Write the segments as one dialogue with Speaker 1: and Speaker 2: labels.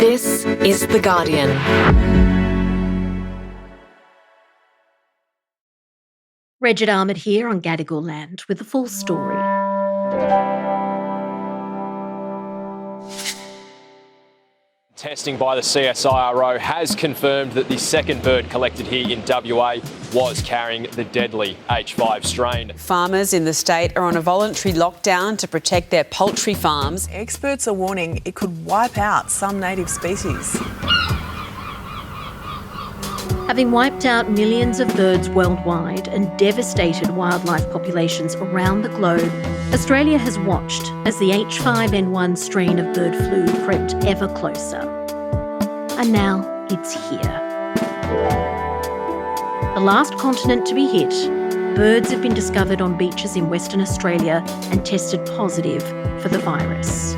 Speaker 1: This is The Guardian.
Speaker 2: Reged Ahmad here on Gadigal land with the full story.
Speaker 3: Testing by the CSIRO has confirmed that the second bird collected here in WA was carrying the deadly H5 strain.
Speaker 4: Farmers in the state are on a voluntary lockdown to protect their poultry farms.
Speaker 5: Experts are warning it could wipe out some native species.
Speaker 2: Having wiped out millions of birds worldwide and devastated wildlife populations around the globe, Australia has watched as the H5N1 strain of bird flu crept ever closer. And now it's here. The last continent to be hit, birds have been discovered on beaches in Western Australia and tested positive for the virus.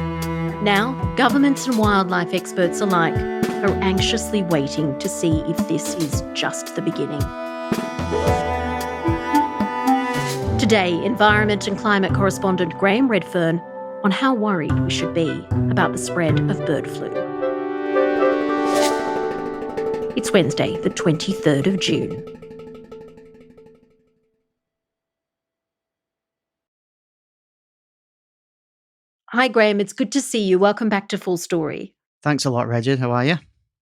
Speaker 2: Now, governments and wildlife experts alike are anxiously waiting to see if this is just the beginning. Today, Environment and Climate correspondent Graham Readfearn on how worried we should be about the spread of bird flu. It's Wednesday, the 23rd of June. Hi, Graham. It's good to see you. Welcome back to Full Story.
Speaker 6: Thanks a lot, Reged. How are you?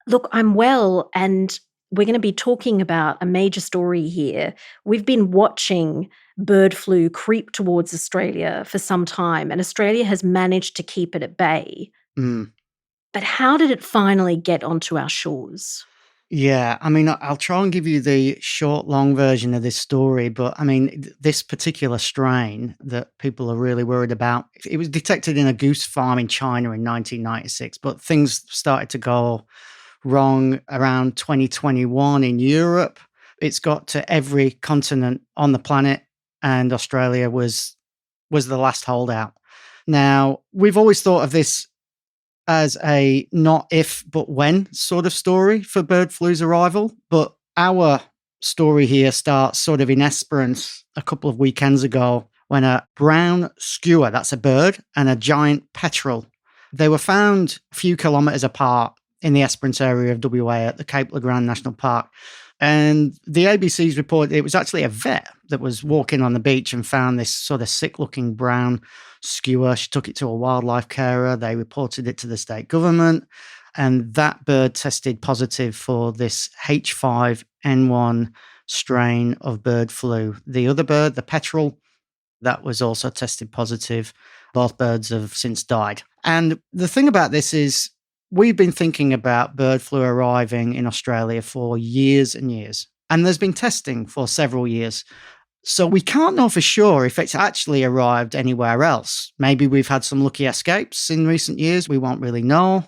Speaker 2: Look, I'm well, and we're going to be talking about a major story here. We've been watching bird flu creep towards Australia for some time, and Australia has managed to keep it at bay. But how did it finally get onto our shores?
Speaker 6: Yeah, I mean, I'll try and give you the short, long version of this story, but I mean, this particular strain that people are really worried about, it was detected in a goose farm in China in 1996, but things started to go wrong around 2021 in Europe. It's got to every continent on the planet, and Australia was the last holdout. Now, we've always thought of this as a not if but when sort of story for bird flu's arrival, but our story here starts sort of in Esperance a couple of weekends ago when a brown skua, that's a bird, and a giant petrel, they were found a few kilometres apart in the Esperance area of WA at the Cape Le Grand National Park. And the ABC's report, it was actually a vet that was walking on the beach and found this sort of sick-looking brown skua. She took it to a wildlife carer. They reported it to the state government, and that bird tested positive for this H5N1 strain of bird flu. The other bird, the petrel, that was also tested positive. Both birds have since died. And the thing about this is, we've been thinking about bird flu arriving in Australia for years and years, and there's been testing for several years. So we can't know for sure if it's actually arrived anywhere else. Maybe we've had some lucky escapes in recent years. We won't really know.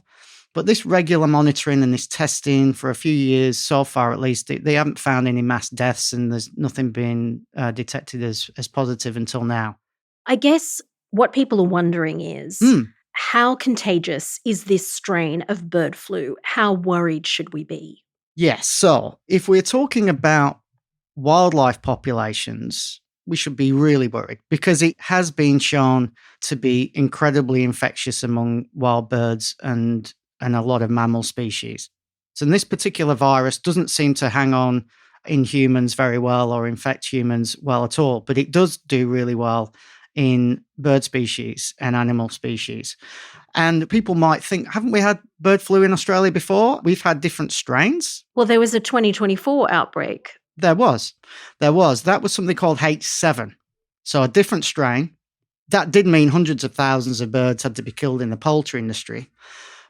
Speaker 6: But this regular monitoring and this testing for a few years, so far at least, they haven't found any mass deaths, and there's nothing been detected as positive until now.
Speaker 2: I guess what people are wondering is, how contagious is this strain of bird flu? How worried should we be?
Speaker 6: Yes. So if we're talking about wildlife populations, we should be really worried because it has been shown to be incredibly infectious among wild birds and a lot of mammal species. So this particular virus doesn't seem to hang on in humans very well or infect humans well at all, but it does do really well in bird species and animal species. And people might think, haven't we had bird flu in Australia before? We've had different strains.
Speaker 2: Well, there was a 2024 outbreak.
Speaker 6: There was. That was something called H7. So a different strain. That did mean hundreds of thousands of birds had to be killed in the poultry industry.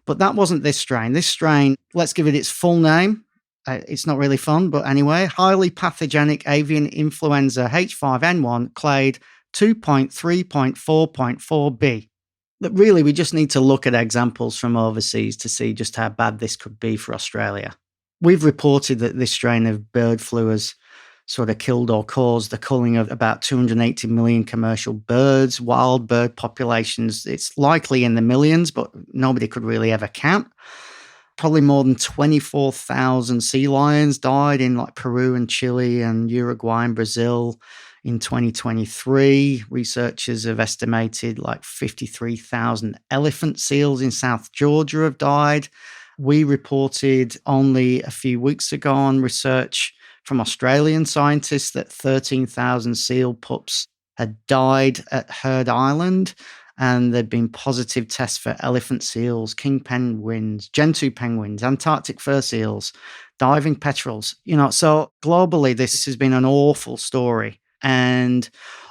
Speaker 6: But that wasn't this strain. This strain, let's give it its full name. It's not really fun, but anyway, highly pathogenic avian influenza H5N1 clade 2.3.4.4b. That really, we just need to look at examples from overseas to see just how bad this could be for Australia. We've reported that this strain of bird flu has sort of killed or caused the culling of about 280 million commercial birds, wild bird populations. It's likely in the millions, but nobody could really ever count. Probably more than 24,000 sea lions died in like Peru and Chile and Uruguay and Brazil in 2023. Researchers have estimated like 53,000 elephant seals in South Georgia have died. We reported only a few weeks ago on research from Australian scientists that 13,000 seal pups had died at Heard Island, and there'd been positive tests for elephant seals, king penguins, gentoo penguins, Antarctic fur seals, diving petrels. So globally, this has been an awful story. And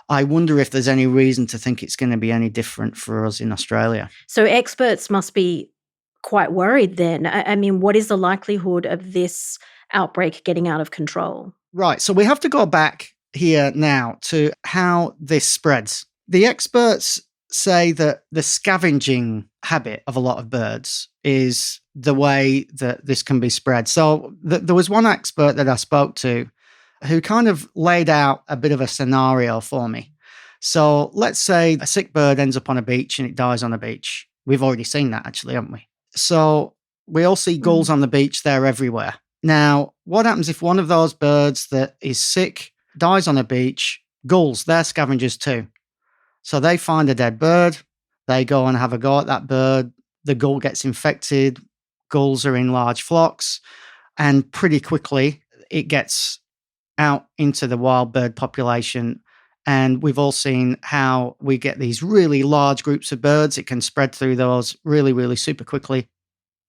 Speaker 6: I wonder if there's any reason to think it's going to be any different for us in Australia.
Speaker 2: So experts must be quite worried then. I mean, what is the likelihood of this outbreak getting out of control?
Speaker 6: Right. So we have to go back here now to how this spreads. The experts say that the scavenging habit of a lot of birds is the way that this can be spread. So there was one expert that I spoke to who kind of laid out a bit of a scenario for me. So let's say a sick bird ends up on a beach and it dies on a beach. We've already seen that, actually, haven't we? So we all see gulls on the beach. They're everywhere. Now, what happens if one of those birds that is sick dies on a beach? Gulls, they're scavengers too. So they find a dead bird. They go and have a go at that bird. The gull gets infected. Gulls are in large flocks. And pretty quickly, it gets out into the wild bird population. And we've all seen how we get these really large groups of birds. It can spread through those really, really super quickly.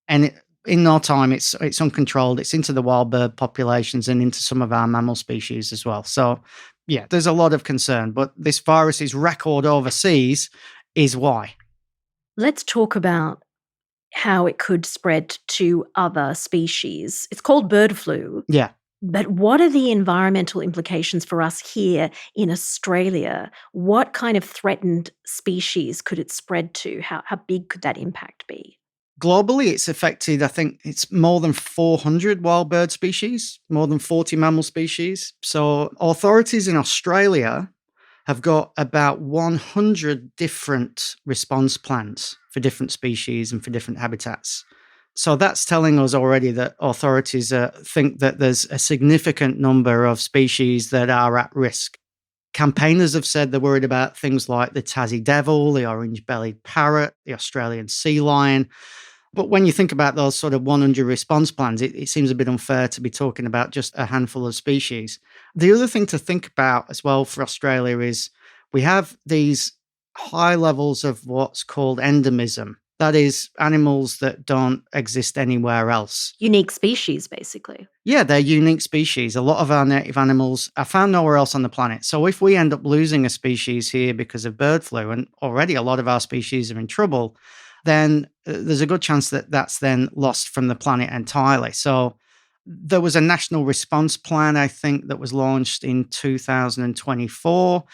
Speaker 6: And in no time, it's uncontrolled. It's into the wild bird populations and into some of our mammal species as well. So, yeah, there's a lot of concern. But this virus's record overseas is why.
Speaker 2: Let's talk about how it could spread to other species. It's called bird flu.
Speaker 6: Yeah.
Speaker 2: But what are the environmental implications for us here in Australia? What kind of threatened species could it spread to? How big could that impact be?
Speaker 6: Globally, it's affected, I think it's more than 400 wild bird species, more than 40 mammal species. So authorities in Australia have got about 100 different response plans for different species and for different habitats. So that's telling us already that authorities think that there's a significant number of species that are at risk. Campaigners have said they're worried about things like the Tassie devil, the orange-bellied parrot, the Australian sea lion. But when you think about those sort of 100 response plans, it seems a bit unfair to be talking about just a handful of species. The other thing to think about as well for Australia is we have these high levels of what's called endemism. That is, animals that don't exist anywhere else.
Speaker 2: Unique species, basically.
Speaker 6: Yeah, they're unique species. A lot of our native animals are found nowhere else on the planet. So if we end up losing a species here because of bird flu, and already a lot of our species are in trouble, then there's a good chance that that's then lost from the planet entirely. So there was a national response plan, I think, that was launched in 2024.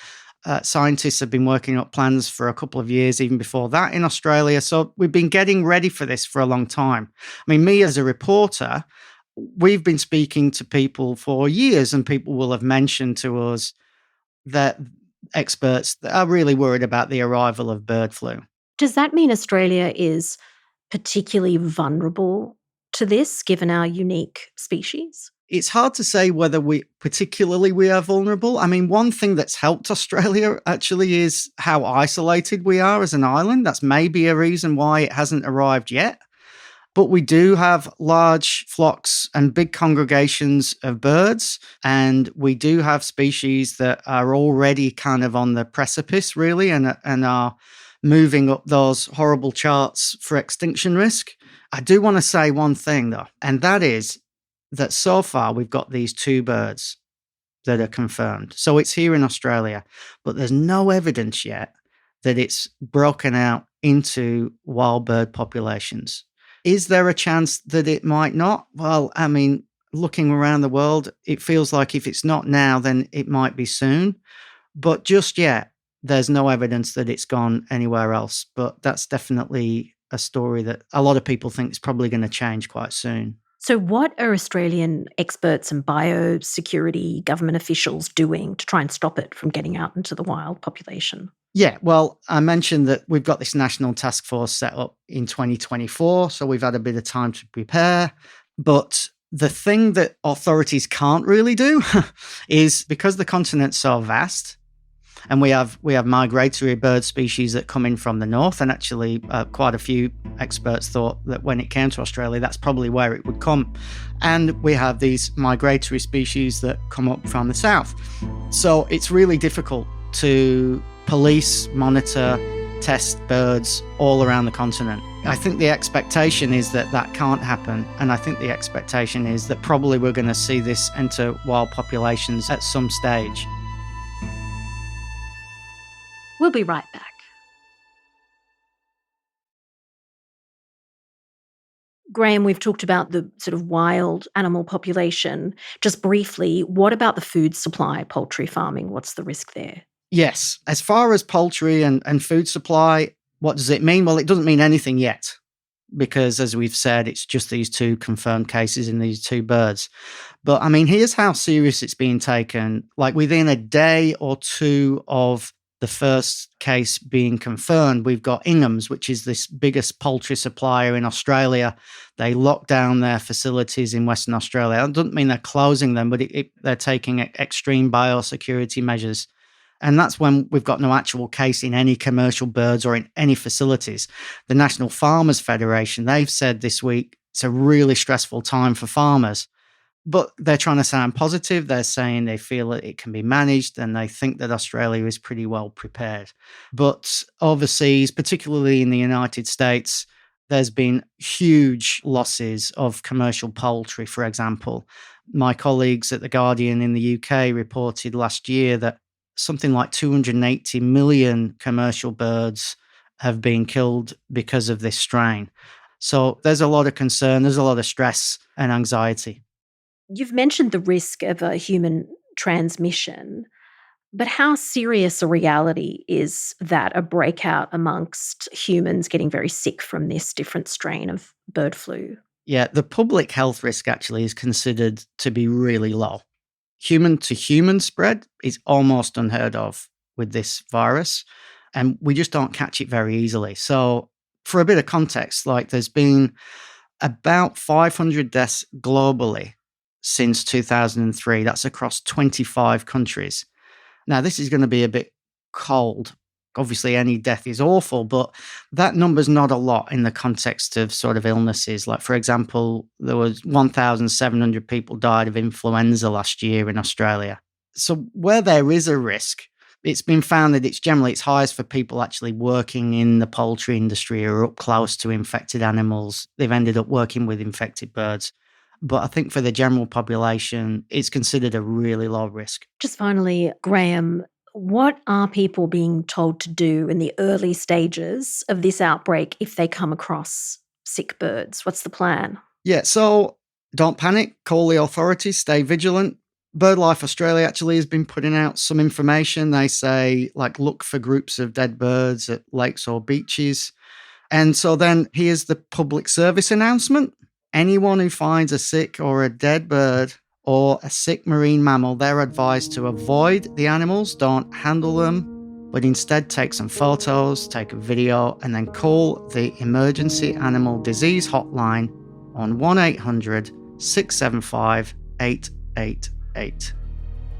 Speaker 6: Scientists have been working up plans for a couple of years, even before that in Australia. So we've been getting ready for this for a long time. I mean, me as a reporter, we've been speaking to people for years, and people will have mentioned to us that experts that are really worried about the arrival of bird flu.
Speaker 2: Does that mean Australia is particularly vulnerable to this, given our unique species?
Speaker 6: It's hard to say whether we are vulnerable. I mean, one thing that's helped Australia actually is how isolated we are as an island. That's maybe a reason why it hasn't arrived yet. But we do have large flocks and big congregations of birds, and we do have species that are already kind of on the precipice, really, and are moving up those horrible charts for extinction risk. I do want to say one thing, though, and that is that so far we've got these 2 birds that are confirmed. So it's here in Australia, but there's no evidence yet that it's broken out into wild bird populations. Is there a chance that it might not? Well, I mean, looking around the world, it feels like if it's not now, then it might be soon. But just yet, there's no evidence that it's gone anywhere else. But that's definitely a story that a lot of people think is probably going to change quite soon.
Speaker 2: So what are Australian experts and biosecurity government officials doing to try and stop it from getting out into the wild population?
Speaker 6: Yeah, well, I mentioned that we've got this national task force set up in 2024, so we've had a bit of time to prepare. But the thing that authorities can't really do is, because the continent's so vast, And we have migratory bird species that come in from the north, and actually quite a few experts thought that when it came to Australia, that's probably where it would come. And we have these migratory species that come up from the south. So it's really difficult to police, monitor, test birds all around the continent. I think the expectation is that that can't happen, and I think the expectation is that probably we're going to see this enter wild populations at some stage.
Speaker 2: We'll be right back. Graham, we've talked about the sort of wild animal population. Just briefly, what about the food supply, poultry farming? What's the risk there?
Speaker 6: Yes. As far as poultry and food supply, what does it mean? Well, it doesn't mean anything yet, because as we've said, it's just these 2 confirmed cases in these 2 birds. But I mean, here's how serious it's being taken. Like within a day or 2 of the first case being confirmed, we've got Ingham's, which is this biggest poultry supplier in Australia. They locked down their facilities in Western Australia. That doesn't mean they're closing them, but they're taking extreme biosecurity measures. And that's when we've got no actual case in any commercial birds or in any facilities. The National Farmers Federation, they've said this week it's a really stressful time for farmers. But they're trying to sound positive. They're saying they feel that it can be managed and they think that Australia is pretty well prepared. But overseas, particularly in the United States, there's been huge losses of commercial poultry, for example. My colleagues at The Guardian in the UK reported last year that something like 280 million commercial birds have been killed because of this strain. So there's a lot of concern, there's a lot of stress and anxiety.
Speaker 2: You've mentioned the risk of a human transmission, but how serious a reality is that, a breakout amongst humans getting very sick from this different strain of bird flu?
Speaker 6: Yeah, the public health risk actually is considered to be really low. Human-to-human spread is almost unheard of with this virus, and we just don't catch it very easily. So for a bit of context, like there's been about 500 deaths globally since 2003. That's across 25 countries. Now, this is going to be a bit cold. Obviously, any death is awful, but that number's not a lot in the context of sort of illnesses. Like, for example, there was 1,700 people died of influenza last year in Australia. So where there is a risk, it's been found that it's highest for people actually working in the poultry industry or up close to infected animals. They've ended up working with infected birds. But I think for the general population, it's considered a really low risk.
Speaker 2: Just finally, Graham, what are people being told to do in the early stages of this outbreak if they come across sick birds? What's the plan?
Speaker 6: Yeah, so don't panic, call the authorities, stay vigilant. BirdLife Australia actually has been putting out some information. They say, like, look for groups of dead birds at lakes or beaches. And so then here's the public service announcement. Anyone who finds a sick or a dead bird or a sick marine mammal, they're advised to avoid the animals, don't handle them, but instead take some photos, take a video, and then call the Emergency Animal Disease Hotline on 1-800-675-888.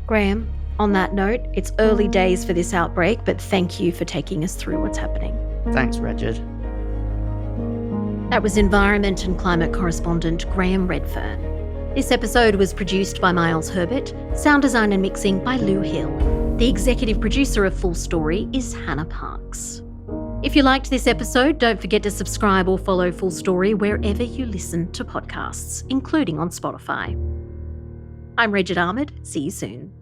Speaker 2: Graham, on that note, it's early days for this outbreak, but thank you for taking us through what's happening.
Speaker 6: Thanks, Reged.
Speaker 2: That was environment and climate correspondent Graham Readfearn. This episode was produced by Miles Herbert, sound design and mixing by Lou Hill. The executive producer of Full Story is Hannah Parks. If you liked this episode, don't forget to subscribe or follow Full Story wherever you listen to podcasts, including on Spotify. I'm Reged Ahmad. See you soon.